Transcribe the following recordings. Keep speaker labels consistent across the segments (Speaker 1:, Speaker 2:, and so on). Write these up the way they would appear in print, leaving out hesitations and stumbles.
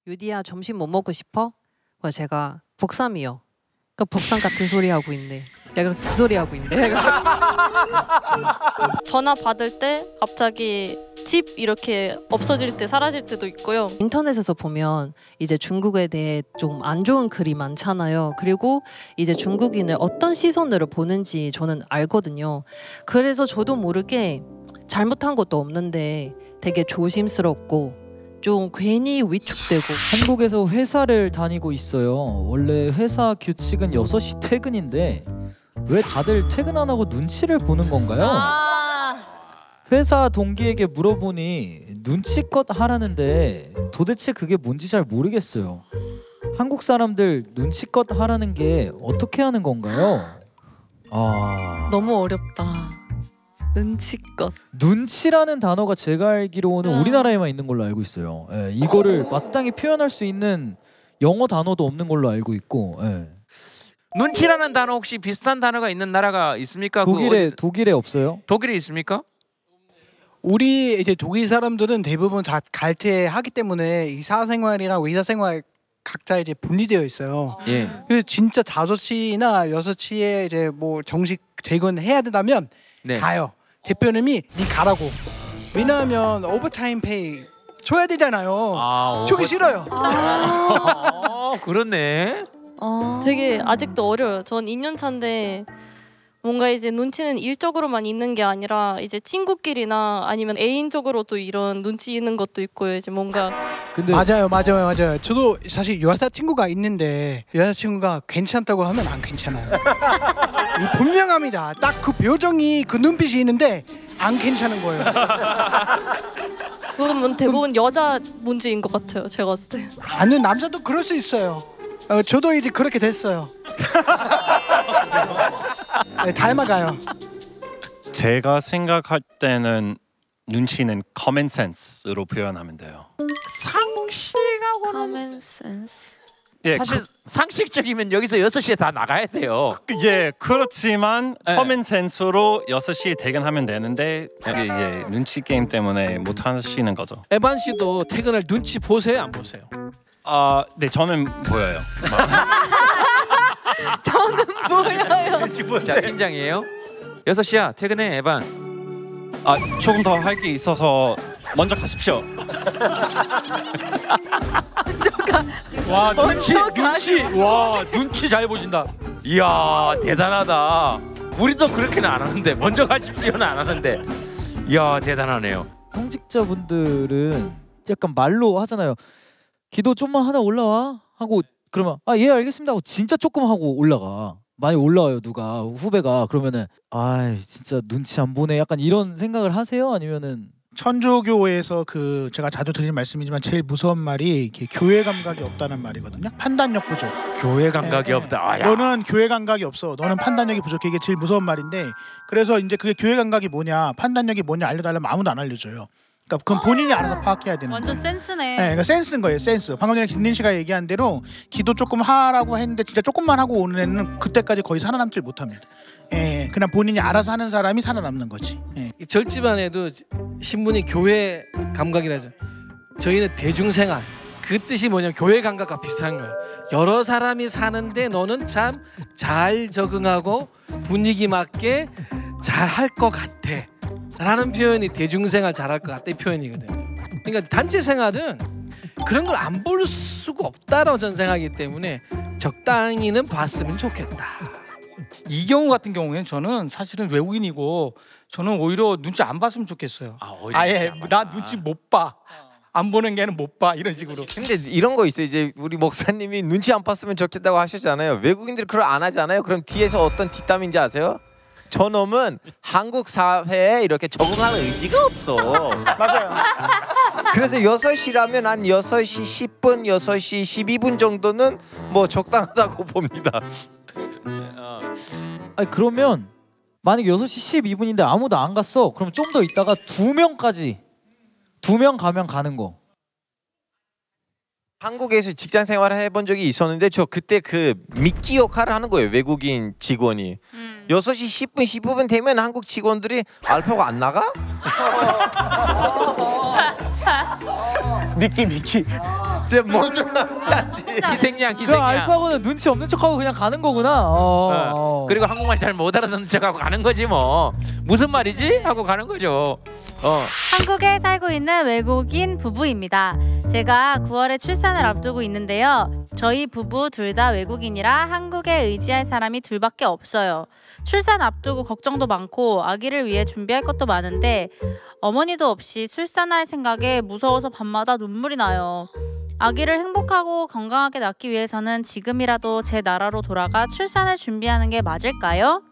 Speaker 1: 유디야 점심 뭐 먹고 싶어? 그래서 제가 복삼이요. 그러니까 복삼 같은 소리 하고 있네. 내가 그 소리 하고 있네.
Speaker 2: 전화 받을 때 갑자기 집 이렇게 없어질 때 사라질 때도 있고요.
Speaker 1: 인터넷에서 보면 이제 중국에 대해 좀 안 좋은 글이 많잖아요. 그리고 이제 중국인을 어떤 시선으로 보는지 저는 알거든요. 그래서 저도 모르게 잘못한 것도 없는데 되게 조심스럽고 좀 괜히 위축되고.
Speaker 3: 한국에서 회사를 다니고 있어요. 원래 회사 규칙은 6시 퇴근인데 왜 다들 퇴근 안 하고 눈치를 보는 건가요? 회사 동기에게 물어보니 눈치껏 하라는데 도대체 그게 뭔지 잘 모르겠어요. 한국 사람들 눈치껏 하라는 게 어떻게 하는 건가요?
Speaker 2: 너무 어렵다. 눈치껏.
Speaker 3: 눈치라는 단어가 제가 알기로는 우리나라에만 있는 걸로 알고 있어요. 예, 이거를 마땅히 표현할 수 있는 영어 단어도 없는 걸로 알고 있고. 예.
Speaker 4: 눈치라는 단어 혹시 비슷한 단어가 있는 나라가 있습니까?
Speaker 3: 독일에 없어요?
Speaker 4: 독일에 있습니까?
Speaker 5: 우리 이제 독일 사람들은 대부분 다 갈퇴하기 때문에 이 사생활이랑 의사생활 각자 이제 분리되어 있어요.
Speaker 4: 예.
Speaker 5: 그래서 진짜 5시나 6시에 이제 뭐 정식 퇴근해야 된다면
Speaker 4: 네.
Speaker 5: 가요. 대표님이 니 가라고. 왜냐하면 오버타임 페이 줘야 되잖아요. 주기 싫어요.
Speaker 4: 그렇네.
Speaker 2: 되게 아직도 어려요. 전 2년 차인데 뭔가 이제 눈치는 일적으로만 있는 게 아니라 이제 친구끼리나 아니면 애인적으로도 이런 눈치 있는 것도 있고요. 이제 뭔가
Speaker 3: 근데
Speaker 5: 맞아요. 저도 사실 여자친구가 있는데 여자친구가 괜찮다고 하면 안 괜찮아요. 이 분명합니다. 딱 그 표정이 그 눈빛이 있는데 안 괜찮은 거예요.
Speaker 2: 그건 대부분 여자 문제인 것 같아요. 제가 봤을 때.
Speaker 5: 아니 남자도 그럴 수 있어요. 저도 이제 그렇게 됐어요. 네, 닮아가요.
Speaker 6: 제가 생각할 때는 눈치는 common sense로 표현하면 돼요.
Speaker 4: 상식하고는
Speaker 2: common sense.
Speaker 6: 예,
Speaker 4: 사실 상식적이면 여기서 6시에 다 나가야 돼요.
Speaker 6: 예, 그렇지만
Speaker 4: 네.
Speaker 6: common sense로 6시에 퇴근하면 되는데 이게 이제 눈치 게임 때문에 못 하시는 거죠.
Speaker 7: 에반 씨도 퇴근할 눈치 보세요, 안 보세요?
Speaker 6: 네, 저는 보여요.
Speaker 2: 저는 보여요.
Speaker 4: 자, 팀장이에요. 6시야 퇴근해 에반.
Speaker 6: 조금 더 할 게 있어서 먼저 가십시오.
Speaker 7: 와 눈치 잘 보신다.
Speaker 4: 이야 대단하다. 우리도 그렇게는 안 하는데 먼저 가십시오는 안 하는데. 이야 대단하네요.
Speaker 3: 성직자분들은 약간 말로 하잖아요. 기도 좀만 하다 올라와 하고 그러면 예 알겠습니다 하고 진짜 조금 하고 올라가. 많이 올라와요 누가 후배가. 그러면은 진짜 눈치 안 보네 약간 이런 생각을 하세요? 아니면은
Speaker 5: 천주교에서 그 제가 자주 드리는 말씀이지만 제일 무서운 말이 이게 교회 감각이 없다는 말이거든요. 판단력 부족.
Speaker 4: 교회 감각이 없다.
Speaker 5: 너는 교회 감각이 없어. 너는 판단력이 부족해. 이게 제일 무서운 말인데 그래서 이제 그게 교회 감각이 뭐냐 판단력이 뭐냐 알려달라면 아무도 안 알려줘요. 그러니까 그건 본인이 알아서 파악해야 되는
Speaker 2: 완전
Speaker 5: 거예요.
Speaker 2: 센스네.
Speaker 5: 네, 그러니까 센스인 거예요. 센스. 방금 전에 김민 씨가 얘기한 대로 기도 조금 하라고 했는데 진짜 조금만 하고 오는 애는 그때까지 거의 살아남질 못합니다. 예, 그냥 본인이 알아서 하는 사람이 살아남는 거지. 예.
Speaker 7: 절집안에도 신분이 교회 감각이라죠. 저희는 대중생활. 그 뜻이 뭐냐면 교회 감각과 비슷한 거예요. 여러 사람이 사는데 너는 참 잘 적응하고 분위기 맞게 잘 할 것 같아 라는 표현이 대중생활 잘할 것 같다 이 표현이거든요. 그러니까 단체 생활은 그런 걸 안 볼 수가 없다라고 저는 생각하기 때문에 적당히는 봤으면 좋겠다.
Speaker 8: 이 경우 같은 경우에는 저는 사실은 외국인이고 저는 오히려 눈치 안 봤으면 좋겠어요. 아예 나 눈치 못 봐. 안 보는 게는 못 봐 이런 식으로.
Speaker 9: 근데 이런 거 있어요. 이제 우리 목사님이 눈치 안 봤으면 좋겠다고 하셨잖아요. 외국인들이 그걸 안 하잖아요. 그럼 뒤에서 어떤 뒷담인지 아세요? 저놈은 한국 사회에 이렇게 적응할 의지가 없어.
Speaker 5: 맞아요.
Speaker 9: 그래서 6시라면 한 6시 10분, 6시 12분 정도는 뭐 적당하다고 봅니다.
Speaker 3: 그러면 만약 6시 12분인데 아무도 안 갔어. 그럼 좀 더 있다가 2명 가면 가는 거.
Speaker 9: 한국에서 직장 생활을 해본 적이 있었는데 저 그때 그 미끼 역할을 하는 거예요. 외국인 직원이 6시 10분 15분 되면 한국 직원들이 알파고 안 나가? 미끼 이제 먼저 가야지.
Speaker 4: 희생양
Speaker 3: 그
Speaker 4: 희생양.
Speaker 3: 알파고는 눈치 없는 척하고 그냥 가는 거구나.
Speaker 4: 그리고 한국말 잘 못 알아듣는 척하고 가는 거지 뭐. 무슨 말이지? 하고 가는 거죠.
Speaker 10: 한국에 살고 있는 외국인 부부입니다. 제가 9월에 출산을 앞두고 있는데요. 저희 부부 둘 다 외국인이라 한국에 의지할 사람이 둘밖에 없어요. 출산 앞두고 걱정도 많고 아기를 위해 준비할 것도 많은데 어머니도 없이 출산할 생각에 무서워서 밤마다 눈물이 나요. 아기를 행복하고 건강하게 낳기 위해서는 지금이라도 제 나라로 돌아가 출산을 준비하는 게 맞을까요?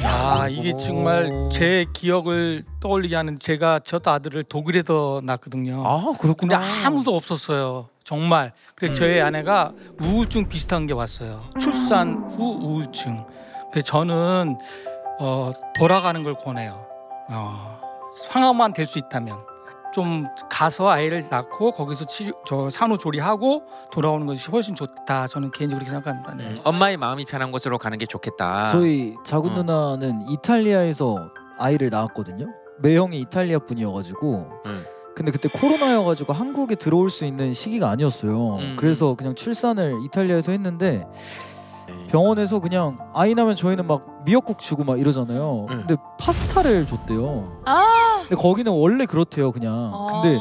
Speaker 8: 야, 이게 정말 제 기억을 떠올리게 하는, 제가 첫 아들을 독일에서 낳았거든요.
Speaker 4: 그렇구나.
Speaker 8: 근데 아무도 없었어요. 정말. 그래서 저희 아내가 우울증 비슷한 게 왔어요. 출산 후 우울증. 그래서 저는 돌아가는 걸 권해요. 상황만 될 수 있다면 좀 가서 아이를 낳고 거기서 산후조리하고 돌아오는 것이 훨씬 좋다. 저는 개인적으로 그렇게 생각합니다. 네.
Speaker 4: 엄마의 마음이 편한 곳으로 가는 게 좋겠다.
Speaker 3: 저희 작은 누나는 이탈리아에서 아이를 낳았거든요. 매형이 이탈리아 분이어가지고 근데 그때 코로나여가지고 한국에 들어올 수 있는 시기가 아니었어요. 그래서 그냥 출산을 이탈리아에서 했는데 병원에서 그냥 아이 나면 저희는 막 미역국 주고 막 이러잖아요. 근데 파스타를 줬대요. 근데 거기는 원래 그렇대요 그냥. 근데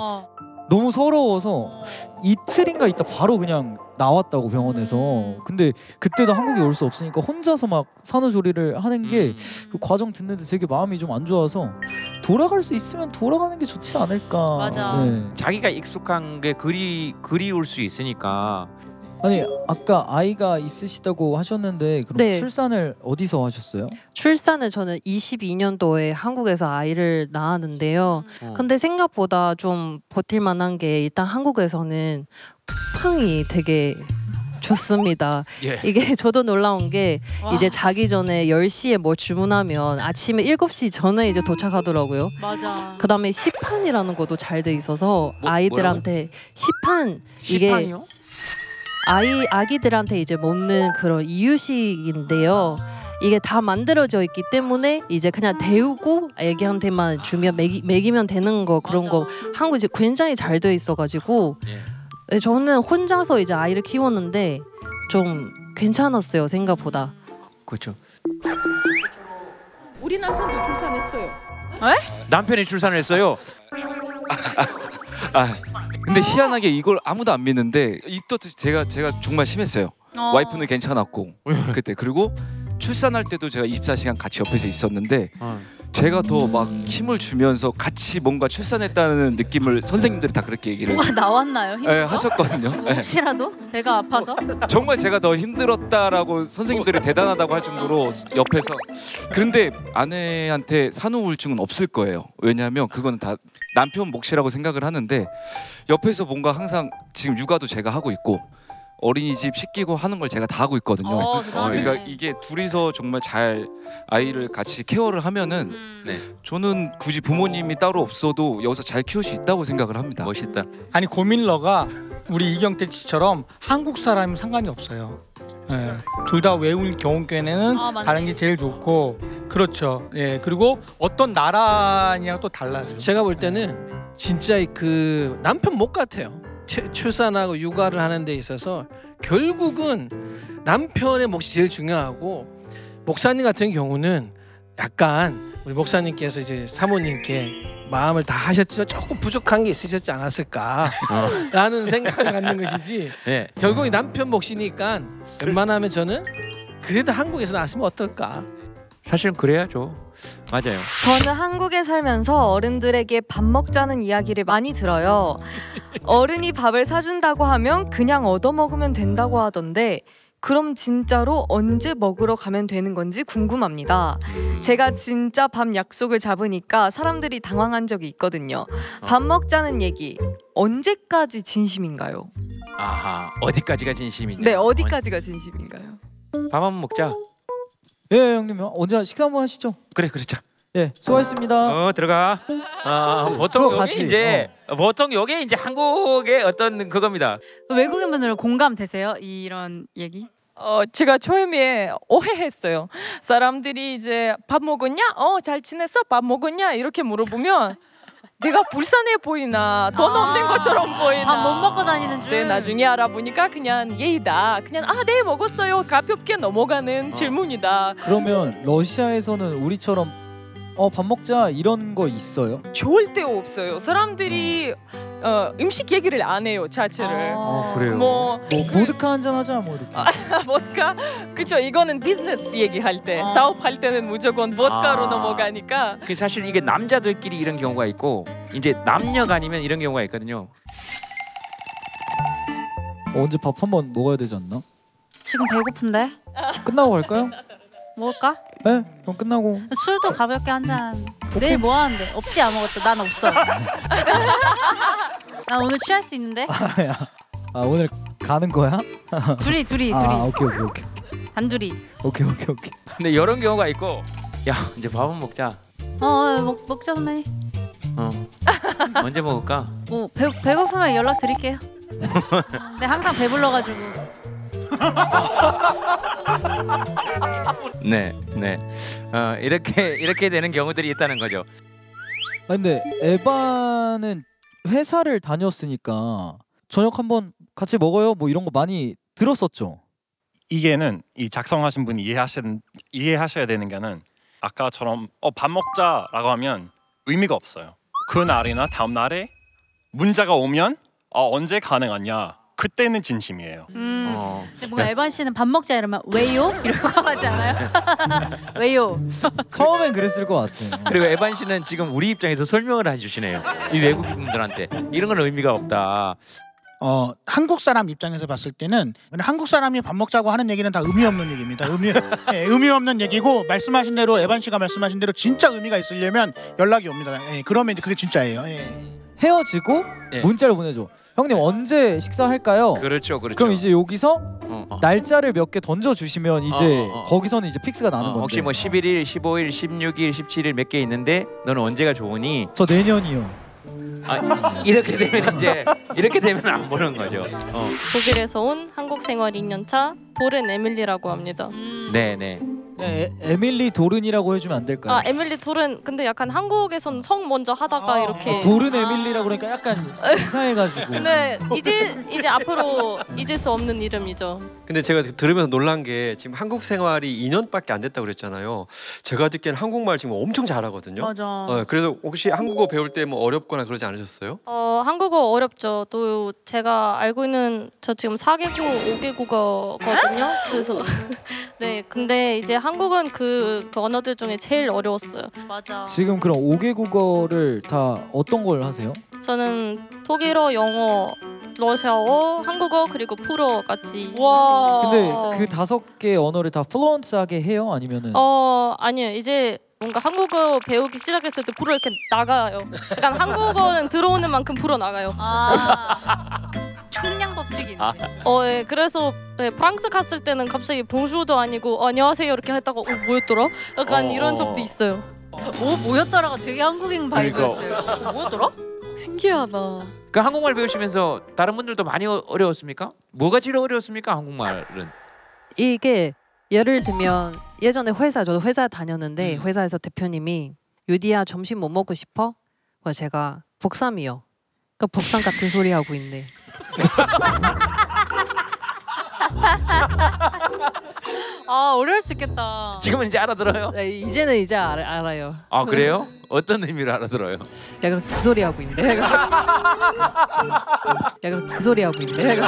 Speaker 3: 너무 서러워서 이틀인가 있다 바로 그냥 나왔다고 병원에서. 근데 그때도 한국에 올 수 없으니까 혼자서 막 산후조리를 하는 게 그 과정 듣는데 되게 마음이 좀 안 좋아서 돌아갈 수 있으면 돌아가는 게 좋지 않을까.
Speaker 10: 맞아.
Speaker 3: 네.
Speaker 4: 자기가 익숙한 게 그리울 수 있으니까.
Speaker 3: 아니 아까 아이가 있으시다고 하셨는데 그럼
Speaker 1: 네.
Speaker 3: 출산을 어디서 하셨어요?
Speaker 1: 출산을 저는 22년도에 한국에서 아이를 낳았는데요. 근데 생각보다 좀 버틸 만한 게 일단 한국에서는 쿠팡이 되게 좋습니다.
Speaker 4: 예.
Speaker 1: 이게 저도 놀라운 게
Speaker 10: 와.
Speaker 1: 이제 자기 전에 10시에 뭐 주문하면 아침에 7시 전에 이제 도착하더라고요.
Speaker 10: 맞아.
Speaker 1: 그다음에 시판이라는 것도 잘 돼 있어서 아이들한테 시판 이게
Speaker 4: 시판이요?
Speaker 1: 아기들한테 이제 먹는 그런 이유식인데요. 이게 다 만들어져 있기 때문에 이제 그냥 데우고 애기한테만 주면 먹이면 되는 거 그런 거 한국 이제 굉장히 잘 돼 있어가지고 저는 혼자서 이제 아이를 키웠는데 좀 괜찮았어요 생각보다.
Speaker 4: 그렇죠.
Speaker 11: 우리 남편도 출산했어요.
Speaker 4: 남편이 출산을 했어요.
Speaker 12: 근데 희한하게 이걸 아무도 안 믿는데 이또 제가 정말 심했어요. 와이프는 괜찮았고 그때. 그리고 출산할 때도 제가 24시간 같이 옆에서 있었는데 제가 더 막 힘을 주면서 같이 뭔가 출산했다는 느낌을 선생님들이 다 그렇게 얘기를
Speaker 10: 뭐가 나왔나요?
Speaker 12: 하셨거든요.
Speaker 10: 혹시라도 배가 아파서?
Speaker 12: 정말 제가 더 힘들었다라고 선생님들이 대단하다고 할 정도로 옆에서. 그런데 아내한테 산후우울증은 없을 거예요. 왜냐하면 그건 다 남편 몫이라고 생각을 하는데 옆에서 뭔가 항상 지금 육아도 제가 하고 있고 어린이집 시키고 하는 걸 제가 다 하고 있거든요. 그러니까 이게 둘이서 정말 잘 아이를 같이 케어를 하면은 저는 굳이 부모님이 따로 없어도 여기서 잘 키울 수 있다고 생각을 합니다.
Speaker 4: 멋있다.
Speaker 8: 아니 고민러가 우리 이경택 씨처럼 한국 사람이 상관이 없어요. 예, 둘 다 외울 경우에는 다른 게 제일 좋고 그렇죠. 예, 그리고 어떤 나라냐가 또 달라져.
Speaker 7: 제가 볼 때는 진짜 그 남편 목 같아요. 출산하고 육아를 하는 데 있어서 결국은 남편의 몫이 제일 중요하고 목사님 같은 경우는 약간 우리 목사님께서 이제 사모님께 마음을 다 하셨지만 조금 부족한 게 있으셨지 않았을까라는 생각을 갖는 것이지 결국에 남편 몫이니까 웬만하면 저는 그래도 한국에서 나왔으면 어떨까.
Speaker 4: 사실은 그래야죠. 맞아요.
Speaker 11: 저는 한국에 살면서 어른들에게 밥 먹자는 이야기를 많이 들어요. 어른이 밥을 사준다고 하면 그냥 얻어먹으면 된다고 하던데 그럼 진짜로 언제 먹으러 가면 되는 건지 궁금합니다. 제가 진짜 밥 약속을 잡으니까 사람들이 당황한 적이 있거든요. 밥 먹자는 얘기 언제까지 진심인가요?
Speaker 4: 아하, 어디까지가 진심이냐?
Speaker 11: 네, 어디까지가 진심인가요?
Speaker 4: 밥 한번 먹자.
Speaker 3: 예, 형님 언제 식사 한번 하시죠.
Speaker 4: 그래, 그렇죠.
Speaker 3: 예, 수고하셨습니다.
Speaker 4: 들어가. 보통
Speaker 3: 그럼
Speaker 4: 여기
Speaker 3: 같이,
Speaker 4: 이제 보통 여기 이제 한국의 어떤 그겁니다.
Speaker 10: 외국인분들은 공감되세요? 이런 얘기?
Speaker 11: 제가 처음에 오해했어요. 사람들이 이제 밥 먹었냐? 잘 지냈어? 밥 먹었냐? 이렇게 물어보면
Speaker 13: 내가 불쌍해 보이나 돈 없는 것처럼 보이나
Speaker 10: 밥 못 먹고 다니는 줄.
Speaker 13: 네, 나중에 알아보니까 그냥 예의다. 그냥 네 먹었어요. 가볍게 넘어가는 질문이다.
Speaker 3: 그러면 러시아에서는 우리처럼 밥 먹자 이런 거 있어요?
Speaker 13: 절대 없어요. 사람들이 음식 얘기를 안 해요 자체를.
Speaker 4: 그래요?
Speaker 3: 뭐 보드카 한잔 하자 뭐 이렇게.
Speaker 13: 보드카? 그쵸. 이거는 비즈니스 얘기할 때 사업할 때는 무조건 보드카로 넘어가니까.
Speaker 4: 그 사실 이게 남자들끼리 이런 경우가 있고 이제 남녀가 아니면 이런 경우가 있거든요.
Speaker 3: 언제 밥 한번 먹어야 되지 않나?
Speaker 10: 지금 배고픈데?
Speaker 3: 끝나고 갈까요?
Speaker 10: 먹을까?
Speaker 3: 네, 그럼 끝나고.
Speaker 10: 술도 가볍게 한 잔. 내일 뭐 하는데? 없지 아무것도. 난 없어. 나 오늘 취할 수 있는데?
Speaker 3: 오늘 가는 거야?
Speaker 10: 둘이.
Speaker 3: 오케이.
Speaker 10: 단둘이.
Speaker 3: 오케이.
Speaker 4: 근데 이런 경우가 있고 야 이제 밥 한번 먹자.
Speaker 10: 먹자 선배님.
Speaker 4: 언제 먹을까?
Speaker 10: 뭐 배고프면 연락 드릴게요. 근데 항상 배불러가지고.
Speaker 4: 네. 이렇게 되는 경우들이 있다는 거죠.
Speaker 3: 근데 에바는 회사를 다녔으니까 저녁 한번 같이 먹어요 뭐 이런 거 많이 들었었죠.
Speaker 6: 이게는 이 작성하신 분이 이해하셔야 되는 게는 아까처럼 밥 먹자라고 하면 의미가 없어요. 그 날이나 다음 날에 문자가 오면 언제 가능하냐 그때는 진심이에요.
Speaker 10: 근데 뭔가 에반 씨는 밥 먹자 이러면 왜요? 이러고 하지 않아요? 왜요?
Speaker 3: 처음엔 그랬을 것 같아.
Speaker 4: 그리고 에반 씨는 지금 우리 입장에서 설명을 해주시네요. 이 외국인 분들한테 이런 건 의미가 없다.
Speaker 5: 한국 사람 입장에서 봤을 때는 한국 사람이 밥 먹자고 하는 얘기는 다 의미 없는 얘기입니다. 의미 없는 얘기고 말씀하신 대로 에반 씨가 말씀하신 대로 진짜 의미가 있으려면 연락이 옵니다. 그러면 이제 그게 진짜예요.
Speaker 3: 헤어지고 문자를 보내줘. 형님 언제 식사할까요?
Speaker 4: 그렇죠.
Speaker 3: 그럼 이제 여기서 날짜를 몇 개 던져 주시면 이제 거기서는 이제 픽스가 나는 건데.
Speaker 4: 혹시 뭐 11일, 15일, 16일, 17일 몇 개 있는데 너는 언제가 좋으니?
Speaker 3: 저 내년이요.
Speaker 4: 이렇게 되면 안 보는 거죠.
Speaker 2: 독일에서 온 한국 생활 2년차 도른 에밀리라고 합니다.
Speaker 4: 네네.
Speaker 3: 에밀리 도른이라고 해주면 안 될까요?
Speaker 2: 에밀리 도른. 근데 약간 한국에선 성 먼저 하다가 이렇게
Speaker 3: 도른 에밀리라고 그러니까 약간 이상해가지고.
Speaker 2: 근데 이제 앞으로 잊을 수 없는 이름이죠.
Speaker 14: 근데 제가 들으면서 놀란 게 지금 한국 생활이 2년밖에 안 됐다고 그랬잖아요. 제가 듣기엔 한국말 지금 엄청 잘하거든요.
Speaker 10: 맞아.
Speaker 14: 그래서 혹시 한국어 배울 때 뭐 어렵거나 그러지 않으셨어요?
Speaker 2: 한국어 어렵죠. 또 제가 알고 있는 저 지금 4개국 5개국어거든요. 그래서 네, 근데 이제 한국은 그 언어들 중에 제일 어려웠어요.
Speaker 10: 맞아.
Speaker 3: 지금 그럼 5개국어를 다 어떤 걸 하세요?
Speaker 2: 저는 독일어, 영어, 러시아어, 한국어 그리고 풀어까지.
Speaker 10: 와.
Speaker 3: 근데 그 5개 언어를 다 플루언트하게 해요? 아니면은?
Speaker 2: 아니요. 이제 뭔가 한국어 배우기 시작했을 때 풀어 이렇게 나가요. 약간 한국어는 들어오는 만큼 풀어 나가요.
Speaker 10: 총량 법칙이네.
Speaker 2: 예, 그래서 프랑스 갔을 때는 갑자기 봉슈도 아니고 안녕하세요 이렇게 했다가 뭐였더라? 약간 이런 적도 있어요.
Speaker 10: 뭐였더라가 되게 한국인 바이브였어요. 뭐였더라?
Speaker 2: 신기하다.
Speaker 4: 그 한국말 배우시면서 다른 분들도 많이 어려웠습니까? 뭐가 제일 어려웠습니까? 한국말은?
Speaker 1: 이게 예를 들면 예전에 저도 회사 다녔는데 회사에서 대표님이 유디야 점심 뭐 먹고 싶어? 그래서 제가 복삼이요. 그러니까 복삼 같은 소리 하고 있네.
Speaker 10: 어려울 수 있겠다.
Speaker 4: 지금은 이제 알아들어요?
Speaker 1: 네, 이제는 이제 알아요.
Speaker 4: 아 그래요? 어떤 의미로 알아들어요?
Speaker 1: 약간 그 소리 하고 있네. 약간 그 소리 하고 있네.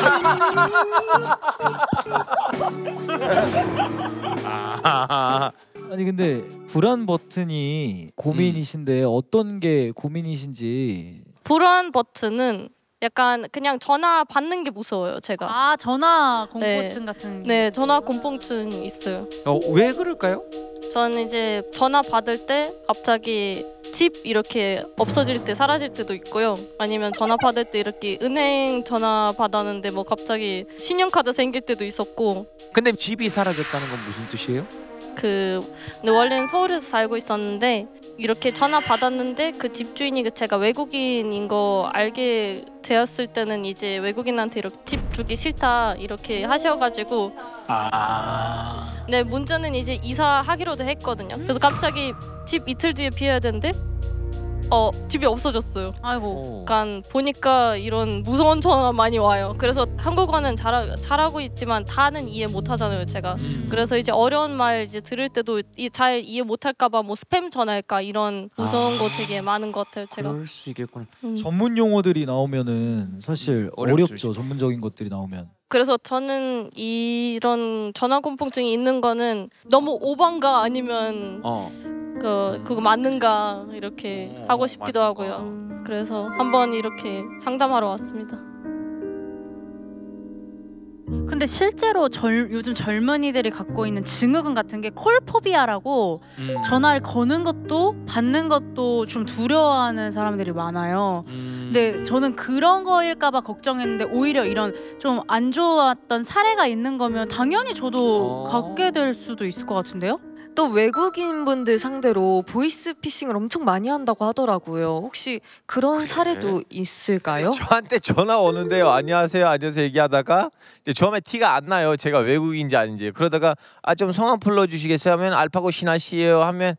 Speaker 3: 아니 근데 불안 버튼이 고민이신데 어떤 게 고민이신지.
Speaker 2: 불안 버튼은 약간 그냥 전화 받는 게 무서워요. 제가.
Speaker 10: 전화 공포증 같은 게.
Speaker 2: 네, 전화 공포증 있어요.
Speaker 4: 왜 그럴까요?
Speaker 2: 저는 이제 전화 받을 때 갑자기 집 이렇게 없어질 때 사라질 때도 있고요. 아니면 전화 받을 때 이렇게 은행 전화 받았는데 뭐 갑자기 신용카드 생길 때도 있었고.
Speaker 4: 근데 집이 사라졌다는 건 무슨 뜻이에요?
Speaker 2: 근데 원래는 서울에서 살고 있었는데 이렇게 전화 받았는데 그 집주인이 제가 외국인인 거 알게 되었을 때는 이제 외국인한테 이렇게 집 주기 싫다 이렇게 하셔가지고 네, 문제는 이제 이사하기로도 했거든요. 그래서 갑자기 집 이틀 뒤에 비어야 되는데 집이 없어졌어요.
Speaker 10: 아이고.
Speaker 2: 약간 보니까 이런 무서운 전화 많이 와요. 그래서 한국어는 잘하고 있지만 다는 이해 못 하잖아요, 제가. 그래서 이제 어려운 말 이제 들을 때도 잘 이해 못 할까 봐 뭐 스팸 전화일까 이런 무서운 거 되게 많은 것 같아요, 제가.
Speaker 4: 그럴 수 있겠구나.
Speaker 3: 전문 용어들이 나오면은 사실 어렵죠. 전문적인 것들이 나오면.
Speaker 2: 그래서 저는 이런 전화공포증이 있는 거는 너무 오반가 아니면 그거 맞는가 이렇게 하고 싶기도 하고요. 그래서 한번 이렇게 상담하러 왔습니다.
Speaker 10: 근데 실제로 요즘 젊은이들이 갖고 있는 증후군 같은 게 콜포비아라고 전화를 거는 것도 받는 것도 좀 두려워하는 사람들이 많아요. 근데 저는 그런 거일까봐 걱정했는데 오히려 이런 좀 안 좋았던 사례가 있는 거면 당연히 저도 갖게 될 수도 있을 것 같은데요?
Speaker 11: 또 외국인 분들 상대로 보이스 피싱을 엄청 많이 한다고 하더라고요. 혹시 그런 사례도 있을까요?
Speaker 9: 저한테 전화 오는데요. 안녕하세요, 안녕하세요 얘기하다가 이제 처음에 티가 안 나요. 제가 외국인지 아닌지. 그러다가 좀 성함 불러주시겠어요? 하면 알파고 신하 씨예요. 하면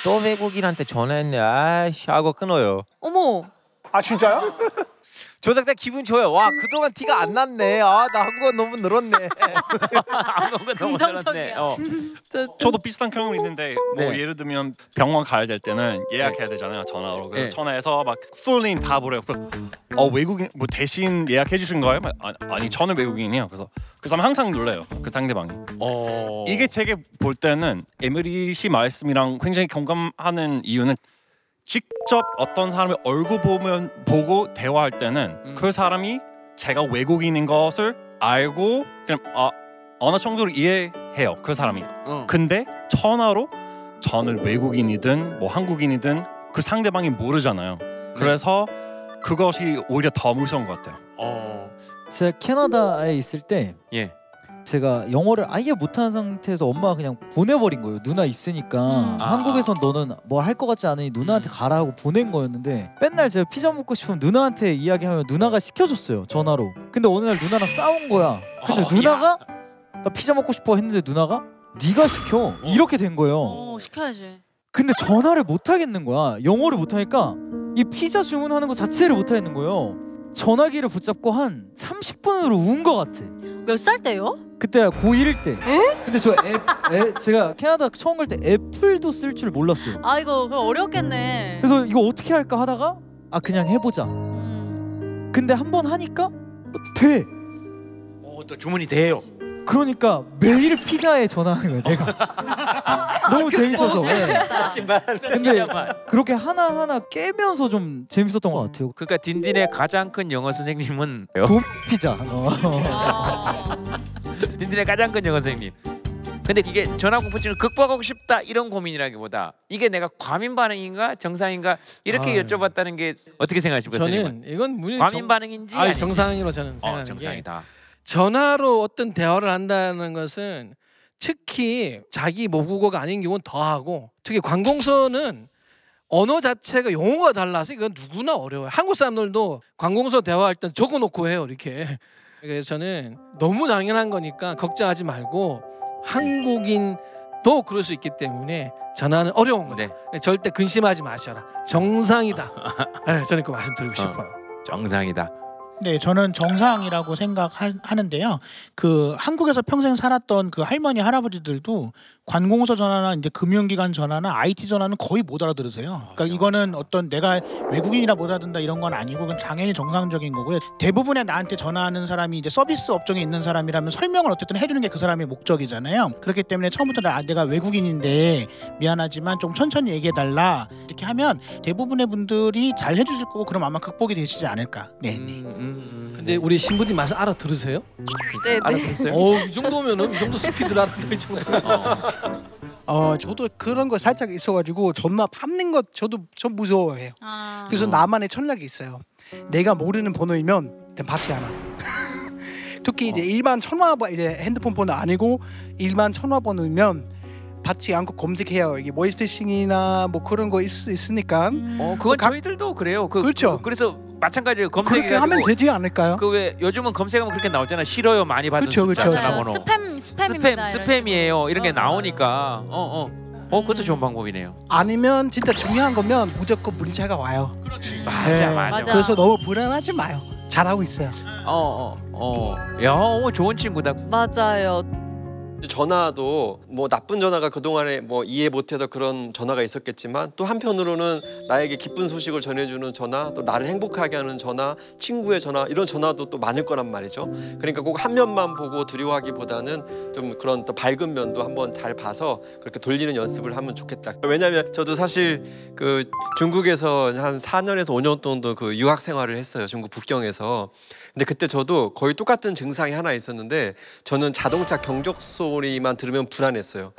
Speaker 9: 또 외국인한테 전화했네. 아이씨 하고 끊어요.
Speaker 11: 어머.
Speaker 5: 아 진짜요?
Speaker 9: 저도 그때 기분 좋아요. 와 그동안 티가 안 났네. 나 한국어 너무 늘었네.
Speaker 10: 긍정적이야.
Speaker 6: 저도 비슷한 경험이 있는데 뭐
Speaker 4: 네.
Speaker 6: 예를 들면 병원 가야 될 때는 예약해야 되잖아요, 전화로. 그래서
Speaker 4: 네.
Speaker 6: 전화해서 막 풀네임 다 부르요. 외국인 뭐 대신 예약해 주신 거예요? 아니 저는 외국인이에요. 그래서 그 사람 항상 놀래요, 그 상대방이. 이게 제게 볼 때는 에밀리 씨 말씀이랑 굉장히 공감하는 이유는 직접 어떤 사람의 얼굴 보고 대화할 때는 그 사람이 제가 외국인인 것을 알고 그냥 어느 정도로 이해해요, 그 사람이. 근데 전화로 저는 외국인이든 뭐 한국인이든 그 상대방이 모르잖아요. 그래서 그것이 오히려 더 무서운 것 같아요.
Speaker 3: 제가 캐나다에 있을 때 제가 영어를 아예 못하는 상태에서 엄마가 그냥 보내버린 거예요. 누나 있으니까 한국에선 너는 뭐 할 것 같지 않으니 누나한테 가라 하고 보낸 거였는데 맨날 제가 피자 먹고 싶으면 누나한테 이야기하면 누나가 시켜줬어요, 전화로. 근데 어느 날 누나랑 싸운 거야. 근데 누나가 나 피자 먹고 싶어 했는데 누나가 네가 시켜 이렇게 된 거예요.
Speaker 10: 시켜야지.
Speaker 3: 근데 전화를 못 하겠는 거야. 영어를 못 하니까 이 피자 주문하는 거 자체를 못 하겠는 거예요. 전화기를 붙잡고 한 30분으로 운 거 같아.
Speaker 10: 몇 살 때요?
Speaker 3: 그때 고1 때. 근데 저 제가 캐나다 처음 갈 때 애플도 쓸 줄 몰랐어요.
Speaker 10: 아이고 그럼 어렵겠네.
Speaker 3: 그래서 이거 어떻게 할까 하다가 그냥 해보자. 근데 한 번 하니까 돼.
Speaker 4: 또 주문이 돼요.
Speaker 3: 그러니까 매일 피자에 전화하는 거야 내가. 너무 재밌어서. 근데 그렇게 하나하나 깨면서 좀 재밌었던 것 같아요.
Speaker 4: 그러니까 딘딘의 가장 큰 영어 선생님은
Speaker 3: 돔 피자.
Speaker 4: 딘딘의 가장 큰 영어 선생님. 근데 이게 전화 공포증을 극복하고 싶다 이런 고민이라기보다 이게 내가 과민 반응인가 정상인가 이렇게 여쭤봤다는 게 어떻게 생각하십니까?
Speaker 7: 저는 이건
Speaker 4: 과민 반응인지
Speaker 7: 정상으로 저는 생각하는
Speaker 4: 정상이다.
Speaker 7: 전화로 어떤 대화를 한다는 것은 특히 자기 모국어가 아닌 경우는 더하고 특히 관공서는 언어 자체가 용어가 달라서 이건 누구나 어려워요. 한국 사람들도 관공서 대화할 때 적어놓고 해요 이렇게. 그래서 저는 너무 당연한 거니까 걱정하지 말고 한국인도 그럴 수 있기 때문에 전화는 어려운 거예요. 절대 근심하지 마셔라. 정상이다. 저는 그 말씀드리고 싶어요.
Speaker 4: 정상이다.
Speaker 5: 네, 저는 정상이라고 생각하는데요. 그 한국에서 평생 살았던 그 할머니 할아버지들도 관공서 전화나 이제 금융기관 전화나 IT 전화는 거의 못 알아들으세요. 그러니까 이거는 어떤 내가 외국인이라 못 알아듣는다 이런 건 아니고 그건 당연히 정상적인 거고요. 대부분의 나한테 전화하는 사람이 이제 서비스 업종에 있는 사람이라면 설명을 어쨌든 해주는 게 그 사람의 목적이잖아요. 그렇기 때문에 처음부터 내가 외국인인데 미안하지만 좀 천천히 얘기해달라 이렇게 하면 대부분의 분들이 잘 해주실 거고 그럼 아마 극복이 되시지 않을까. 네.
Speaker 7: 근데 우리 신부님 말씀 알아들으세요?
Speaker 2: 네,
Speaker 7: 알아들었어요? 이 정도면은 이 정도 스피드를 알아들잖아요.
Speaker 15: 저도 그런 거 살짝 있어가지고 전화 밟는 것 저도 좀 무서워해요. 그래서 나만의 전략이 있어요. 내가 모르는 번호이면 받지 않아. 특히 이제 일반 전화번호 이제 핸드폰 번호 아니고 일반 전화번호면 받지 않고 검색해요. 이게 보이스피싱이나 뭐 그런 거 있으니까.
Speaker 4: 그건 저희들도 그래요.
Speaker 15: 그렇죠.
Speaker 4: 그래서 마찬가지로
Speaker 15: 그렇게
Speaker 4: 검색해가지고
Speaker 15: 하면 되지 않을까요?
Speaker 4: 그 왜 요즘은 검색하면 그렇게 나오잖아. 싫어요 많이 받은
Speaker 15: 그쵸,
Speaker 4: 숫자
Speaker 15: 그쵸.
Speaker 4: 전화번호.
Speaker 10: 스팸입니다.
Speaker 4: 스팸이에요. 이런 게 나오니까. 그것도 좋은 방법이네요.
Speaker 15: 아니면 진짜 중요한 거면 무조건 문자가 와요.
Speaker 5: 그렇지.
Speaker 4: 맞아.
Speaker 15: 그래서 너무 불안하지 마요. 잘하고 있어요.
Speaker 4: 야, 좋은 친구다.
Speaker 11: 맞아요.
Speaker 14: 전화도 뭐 나쁜 전화가 그동안에 뭐 이해 못해서 그런 전화가 있었겠지만 또 한편으로는 나에게 기쁜 소식을 전해주는 전화, 또 나를 행복하게 하는 전화, 친구의 전화, 이런 전화도 또 많을 거란 말이죠. 그러니까 꼭 한 면만 보고 두려워하기보다는 좀 그런 또 밝은 면도 한번 잘 봐서 그렇게 돌리는 연습을 하면 좋겠다. 왜냐하면 저도 사실 그 중국에서 한 4년에서 5년 정도 그 유학 생활을 했어요. 중국 북경에서. 근데 그때 저도 거의 똑같은 증상이 하나 있었는데 저는 자동차 경적 소리만 들으면 불안했어요.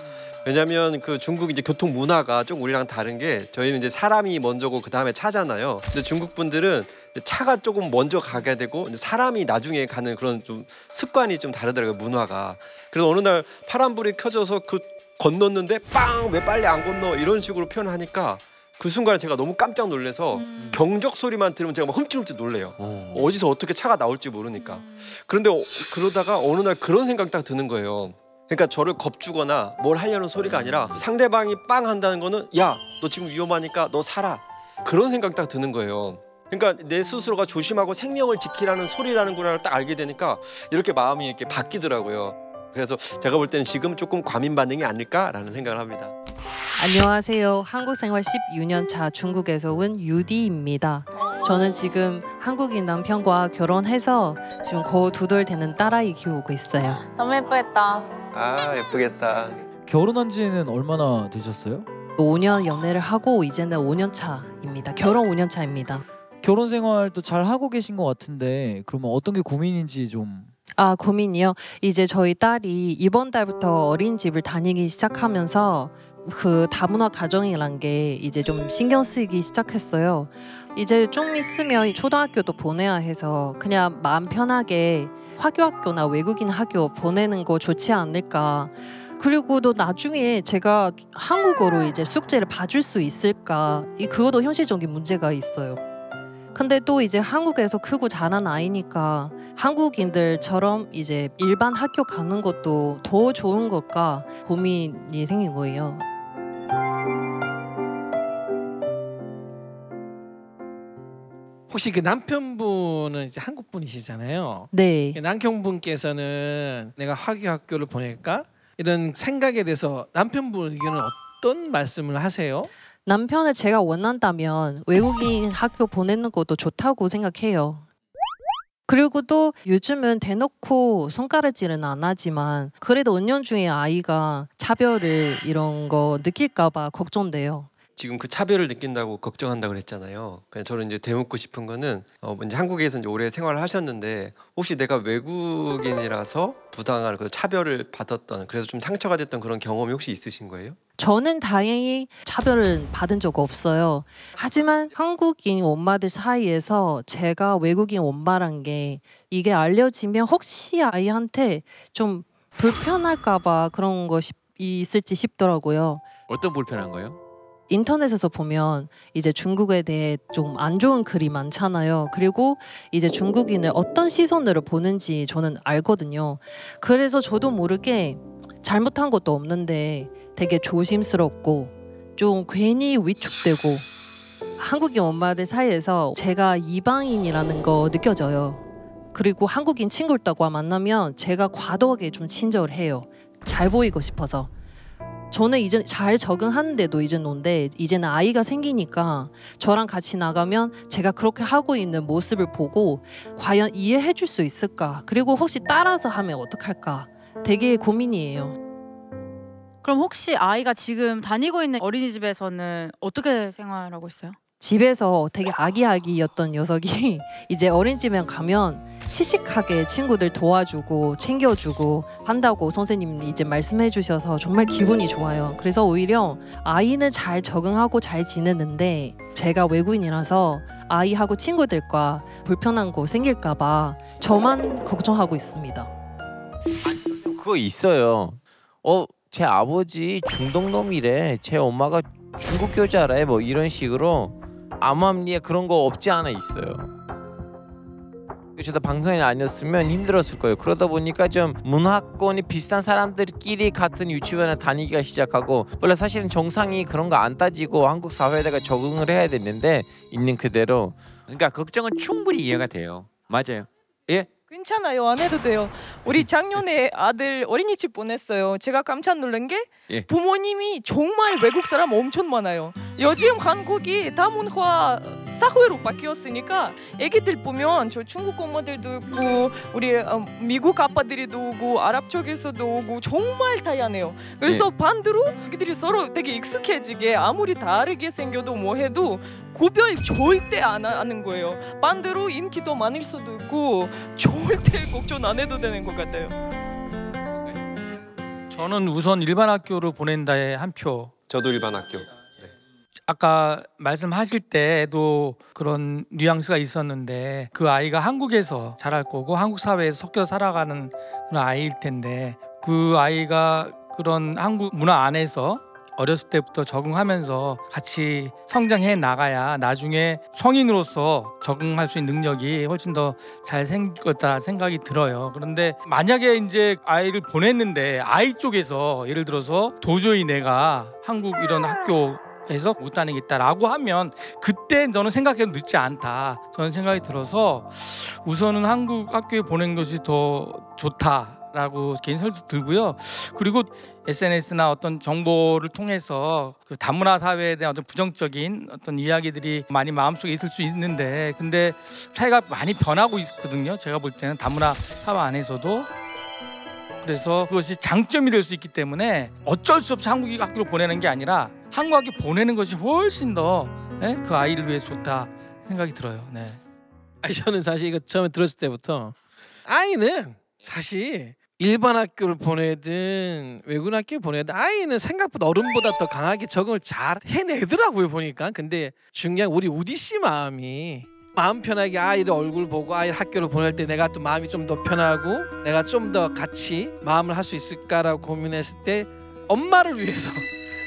Speaker 14: 왜냐하면 그 중국 이제 교통 문화가 좀 우리랑 다른 게 저희는 이제 사람이 먼저고 그 다음에 차잖아요. 근데 중국 분들은 차가 조금 먼저 가게 되고 이제 사람이 나중에 가는 그런 좀 습관이 좀 다르더라고요, 문화가. 그래서 어느 날 파란불이 켜져서 그 건넜는데 빵! 왜 빨리 안 건너? 이런 식으로 표현하니까 그 순간에 제가 너무 깜짝 놀라서 경적 소리만 들으면 제가 막 흠칫흠칫 놀래요. 어디서 어떻게 차가 나올지 모르니까. 그런데 그러다가 어느 날 그런 생각이 딱 드는 거예요. 그러니까 저를 겁주거나 뭘 하려는 소리가 아니라 상대방이 빵 한다는 거는 야, 너 지금 위험하니까 너 살아. 그런 생각이 딱 드는 거예요. 그러니까 내 스스로가 조심하고 생명을 지키라는 소리라는 거를 딱 알게 되니까 이렇게 마음이 이렇게 바뀌더라고요. 그래서 제가 볼 때는 지금 조금 과민 반응이 아닐까라는 생각을 합니다.
Speaker 1: 안녕하세요. 한국 생활 16년 차 중국에서 온 유디입니다. 저는 지금 한국인 남편과 결혼해서 지금 거의 2돌 되는 딸아이 키우고 있어요.
Speaker 10: 너무 예쁘겠다.
Speaker 14: 아, 예쁘겠다.
Speaker 3: 결혼한 지는 얼마나 되셨어요?
Speaker 1: 5년 연애를 하고 이제는 5년 차입니다. 결혼 5년 차입니다.
Speaker 3: 결혼 생활도 잘 하고 계신 것 같은데 그러면 어떤 게 고민인지 좀.
Speaker 1: 고민이요. 이제 저희 딸이 이번 달부터 어린이집을 다니기 시작하면서 그 다문화 가정이란 게 이제 좀 신경 쓰이기 시작했어요. 이제 좀 있으면 초등학교도 보내야 해서 그냥 마음 편하게 화교학교나 외국인 학교 보내는 거 좋지 않을까. 그리고 또 나중에 제가 한국어로 이제 숙제를 봐줄 수 있을까. 그것도 현실적인 문제가 있어요. 근데 또 이제 한국에서 크고 자란 아이니까 한국인들처럼 이제 일반 학교 가는 것도 더 좋은 걸까 고민이 생긴 거예요.
Speaker 7: 혹시 그 남편분은 이제 한국 분이시잖아요.
Speaker 1: 네.
Speaker 7: 남편분께서는 내가 화교학교를 보낼까 이런 생각에 대해서 남편분 의견은 어떤 말씀을 하세요?
Speaker 1: 남편을 제가 원한다면 외국인 학교 보내는 것도 좋다고 생각해요. 그리고 또 요즘은 대놓고 손가락질은 안 하지만 그래도 은연중에 아이가 차별을 이런 거 느낄까 봐 걱정돼요.
Speaker 14: 지금 그 차별을 느낀다고 걱정한다고 그랬잖아요. 그냥 저는 이제 되묻고 싶은 거는 이제 한국에서 이제 오래 생활을 하셨는데 혹시 내가 외국인이라서 부당한 그 차별을 받았던 그래서 좀 상처가 됐던 그런 경험이 혹시 있으신 거예요?
Speaker 1: 저는 다행히 차별을 받은 적 없어요. 하지만 한국인 엄마들 사이에서 제가 외국인 엄마란 게 이게 알려지면 혹시 아이한테 좀 불편할까 봐 그런 것이 있을지 싶더라고요.
Speaker 4: 어떤 불편한 거요?
Speaker 1: 인터넷에서 보면 이제 중국에 대해 좀 안 좋은 글이 많잖아요. 그리고 이제 중국인을 어떤 시선으로 보는지 저는 알거든요. 그래서 저도 모르게 잘못한 것도 없는데 되게 조심스럽고 좀 괜히 위축되고 한국인 엄마들 사이에서 제가 이방인이라는 거 느껴져요. 그리고 한국인 친구들과 만나면 제가 과도하게 좀 친절을 해요. 잘 보이고 싶어서. 저는 이제 잘 적응하는데도 이제 논데 이제는 아이가 생기니까 저랑 같이 나가면 제가 그렇게 하고 있는 모습을 보고 과연 이해해 줄 수 있을까? 그리고 혹시 따라서 하면 어떡할까? 되게 고민이에요.
Speaker 10: 그럼 혹시 아이가 지금 다니고 있는 어린이집에서는 어떻게 생활하고 있어요?
Speaker 1: 집에서 되게 아기아기였던 녀석이 이제 어린이집에 가면 시식하게 친구들 도와주고 챙겨주고 한다고 선생님이 이제 말씀해 주셔서 정말 기분이 좋아요. 그래서 오히려 아이는 잘 적응하고 잘 지내는데 제가 외국인이라서 아이하고 친구들과 불편한 거 생길까 봐 저만 걱정하고 있습니다.
Speaker 9: 그거 있어요. 제 아버지 중동놈이래. 제 엄마가 중국 여자래. 뭐 이런 식으로 암암리에 그런 거 없지 않아 있어요. 저도 방송인이 아니었으면 힘들었을 거예요. 그러다 보니까 좀 문화권이 비슷한 사람들끼리 같은 유치원에 다니기가 시작하고 원래 사실은 정상이 그런 거 안 따지고 한국 사회에다가 적응을 해야 되는데 있는 그대로.
Speaker 4: 그러니까 걱정은 충분히 이해가 돼요. 맞아요. 예?
Speaker 13: 괜찮아요. 안 해도 돼요. 우리 작년에 아들 어린이집 보냈어요. 제가 깜짝 놀란 게
Speaker 4: 예.
Speaker 13: 부모님이 정말 외국 사람 엄청 많아요. 요즘 한국이 다문화 사회로 바뀌었으니까 애기들 보면 저 중국 엄마들도 있고 우리 미국 아빠들이도 오고 아랍 쪽에서도 오고 정말 다양해요. 그래서 반대로 애기들이 서로 되게 익숙해지게 아무리 다르게 생겨도 뭐 해도 구별 절대 안 하는 거예요. 반대로 인기도 많을 수도 있고 절대 걱정 안 해도 되는 것 같아요.
Speaker 8: 저는 우선 일반 학교로 보낸다에 한 표.
Speaker 14: 저도 일반 학교.
Speaker 8: 아까 말씀하실 때도 그런 뉘앙스가 있었는데 그 아이가 한국에서 자랄 거고 한국 사회에서 섞여 살아가는 그런 아이일 텐데 그 아이가 그런 한국 문화 안에서 어렸을 때부터 적응하면서 같이 성장해 나가야 나중에 성인으로서 적응할 수 있는 능력이 훨씬 더 잘 생길 거다 생각이 들어요. 그런데 만약에 이제 아이를 보냈는데 아이 쪽에서 예를 들어서 도저히 내가 한국 이런 학교에서 못 다니겠다라고 하면 그때 저는 생각해도 늦지 않다. 저는 생각이 들어서 우선은 한국 학교에 보낸 것이 더 좋다라고 개인 설도 들고요. 그리고 SNS나 어떤 정보를 통해서 그 다문화 사회에 대한 어떤 부정적인 어떤 이야기들이 많이 마음속에 있을 수 있는데 근데 사회가 많이 변하고 있거든요. 제가 볼 때는 다문화 사회 안에서도. 그래서 그것이 장점이 될 수 있기 때문에 어쩔 수 없이 한국 학교로 보내는 게 아니라 한국 학교 보내는 것이 훨씬 더 그 아이를 위해 좋다 생각이 들어요. 네.
Speaker 7: 아니 저는 사실 이거 처음에 들었을 때부터 아이는 사실 일반 학교를 보내든 외국 학교를 보내든 아이는 생각보다 어른보다 더 강하게 적응을 잘 해내더라고요 보니까. 근데 중요한 우리 우디 씨 마음이 마음 편하게 아이를 얼굴 보고 아이 학교를 보낼 때 내가 또 마음이 좀 더 편하고 내가 좀 더 같이 마음을 할 수 있을까라고 고민했을 때 엄마를 위해서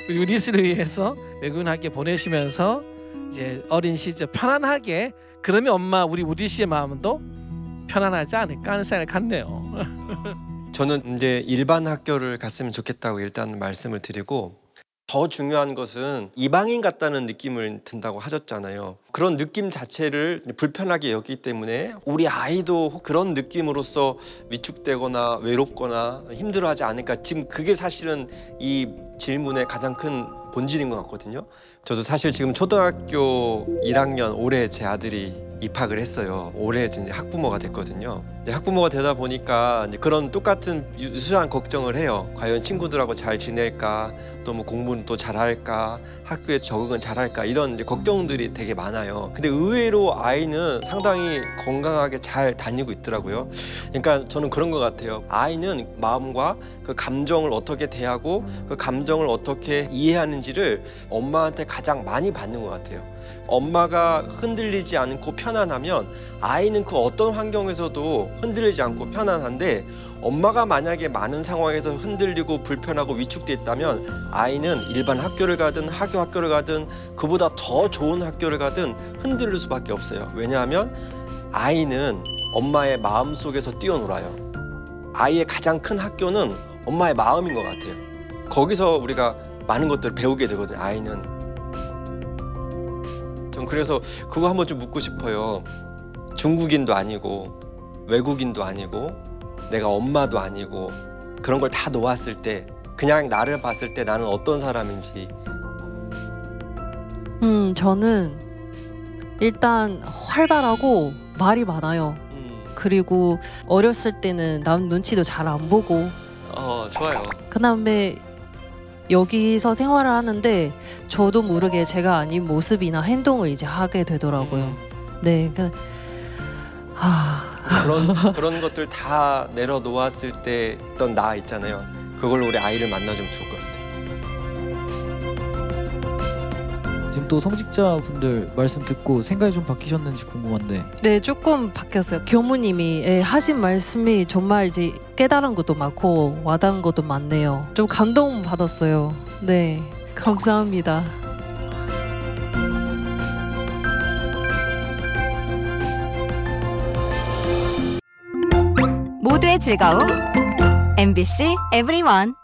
Speaker 7: 우리 우디 씨를 위해서 외국 학교 보내시면서 이제 어린 시절 편안하게 그러면 엄마 우리 우디 씨의 마음도 편안하지 않을까 하는 생각을 갖네요.
Speaker 14: 저는 이제 일반 학교를 갔으면 좋겠다고 일단 말씀을 드리고 더 중요한 것은 이방인 같다는 느낌을 든다고 하셨잖아요. 그런 느낌 자체를 불편하게 여기기 때문에 우리 아이도 그런 느낌으로서 위축되거나 외롭거나 힘들어하지 않을까. 지금 그게 사실은 이 질문의 가장 큰 본질인 것 같거든요. 저도 사실 지금 초등학교 1학년 올해 제 아들이 입학을 했어요. 올해 이제 학부모가 됐거든요. 이제 학부모가 되다 보니까 이제 그런 똑같은 유수한 걱정을 해요. 과연 친구들하고 잘 지낼까, 또 뭐 공부는 또 잘할까, 학교에 적응은 잘할까 이런 이제 걱정들이 되게 많아요. 근데 의외로 아이는 상당히 건강하게 잘 다니고 있더라고요. 그러니까 저는 그런 것 같아요. 아이는 마음과 그 감정을 어떻게 대하고 그 감정을 어떻게 이해하는지를 엄마한테 가장 많이 받는 것 같아요. 엄마가 흔들리지 않고 편안하면 아이는 그 어떤 환경에서도 흔들리지 않고 편안한데 엄마가 만약에 많은 상황에서 흔들리고 불편하고 위축돼 있다면 아이는 일반 학교를 가든 학교를 가든 그보다 더 좋은 학교를 가든 흔들릴 수밖에 없어요. 왜냐하면 아이는 엄마의 마음 속에서 뛰어놀아요. 아이의 가장 큰 학교는 엄마의 마음인 것 같아요. 거기서 우리가 많은 것들을 배우게 되거든요. 아이는. 전 그래서 그거 한번 좀 묻고 싶어요. 중국인도 아니고 외국인도 아니고 내가 엄마도 아니고 그런 걸 다 놓았을 때 그냥 나를 봤을 때 나는 어떤 사람인지.
Speaker 1: 저는 일단 활발하고 말이 많아요. 그리고 어렸을 때는 남 눈치도 잘 안 보고
Speaker 14: 좋아요.
Speaker 1: 그다음에 여기서 생활을 하는데 저도 모르게 제가 아닌 모습이나 행동을 이제 하게 되더라고요. 네,
Speaker 14: 그런 것들 다 내려놓았을 때 어떤 나 있잖아요. 그걸로 우리 아이를 만나주면 좋을 것 같아요.
Speaker 3: 지금 또 성직자분들 말씀 듣고 생각이 좀 바뀌셨는지 궁금한데.
Speaker 1: 네, 조금 바뀌었어요. 교무님이 하신 말씀이 정말 이제 깨달은 것도 많고 와닿은 것도 많네요. 좀 감동 받았어요. 네, 감사합니다.
Speaker 16: 모두의 즐거움 MBC EVERYONE.